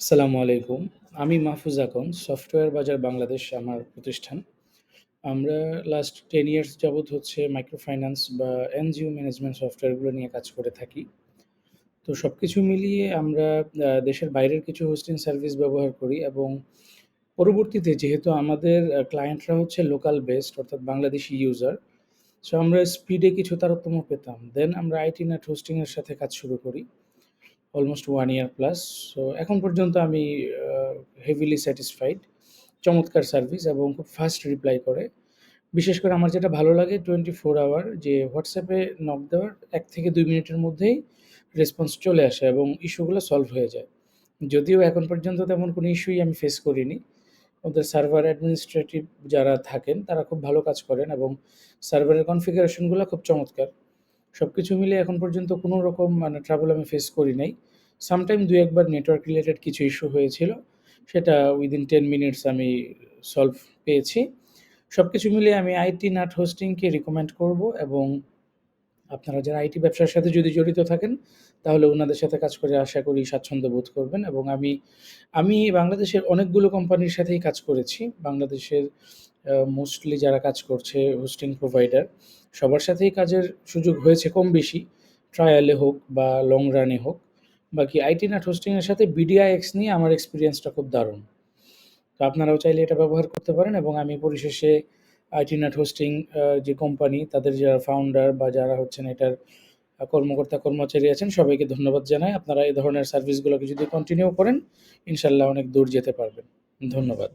আসসালামু আলাইকুম। আমি মাহফুজ আকন। সফটওয়্যার বাজার বাংলাদেশ আমার প্রতিষ্ঠান। আমরা লাস্ট 10 ইয়ার্স যাবৎ হচ্ছে মাইক্রো ফাইন্যান্স বা এনজিও ম্যানেজমেন্ট সফটওয়্যারগুলো নিয়ে কাজ করে থাকি। তো সবকিছু মিলিয়ে আমরা দেশের বাইরের কিছু হোস্টিং সার্ভিস ব্যবহার করি এবং পরবর্তীতে যেহেতু আমাদের ক্লায়েন্টরা হচ্ছে লোকাল বেসড অর্থাৎ বাংলাদেশি ইউজার। সো আমরা স্পিডে কিছু তারতম্য পেতাম। দেন আমরা আইটি নেট হোস্টিং এর সাথে কাজ শুরু করি। অলমোস্ট 1 ইয়ার প্লাস। সো এখন পর্যন্ত আমি হেভিলি স্যাটিসফাইড। চমৎকার সার্ভিস এবং খুব ফাস্ট রিপ্লাই করে। বিশেষ করে আমার যেটা ভালো লাগে 24 আওয়ার যে WhatsApp এ নক দেওয়ার ১ থেকে ২ মিনিটের মধ্যেই রেসপন্স চলে আসে এবং ইস্যুগুলো সলভ হয়ে যায়। যদিও এখন পর্যন্ত তেমন কোনো ইস্যুই আমি ফেস করিনি। ওদের সার্ভার অ্যাডমিনিস্ট্রেটিভ যারা থাকেন তারা খুব ভালো কাজ করেন এবং সার্ভারের কনফিগারেশনগুলো খুব চমৎকার। সবকিছু মিলে এখন পর্যন্ত কোনো রকম ট্রাবল আমি ফেস করি নাই। সামটাইম ২-১ বার নেটওয়ার্ক রিলেটেড কিছু ইস্যু হয়েছিল। সেটা উইদিন 10 মিনিটস আমি সলভ পেয়েছি। সবকিছু মিলিয়ে আমি আইটি নাট হোস্টিংকে রিকমেন্ড করব এবং আপনারা যারা আইটি ব্যবসার সাথে যদি জড়িত থাকেন, তাহলে উনাদের সাথে কাজ করে আশা করি স্বাচ্ছন্দ্য বোধ করবেন এবং আমি বাংলাদেশের অনেকগুলো কোম্পানির সাথেই কাজ করেছি। বাংলাদেশের মোস্টলি যারা কাজ করছে হোস্টিং প্রোভাইডার, সবার সাথেই কাজের সুযোগ হয়েছে কম বেশি। ট্রায়ালে হোক বা লং রানে হোক। বাকি আইটি নাট হোস্টিং এর সাথে বিডিআইএক্স নিয়ে আমার এক্সপেরিয়েন্সটা খুব দারুণ। তো আপনারাও চাইলে এটা ব্যবহার করতে পারেন এবং আমি পরিশেষে আইটিনেট হোস্টিং যে কোম্পানি তাদের যারা ফাউন্ডার বা যারা হচ্ছেন এটার কর্মকর্তা কর্মচারী আছেন সবাইকে ধন্যবাদ জানাই। আপনারা এই ধরনের সার্ভিসগুলোকে যদি কন্টিনিউ করেন ইনশাল্লাহ অনেক দূর যেতে পারবেন। ধন্যবাদ।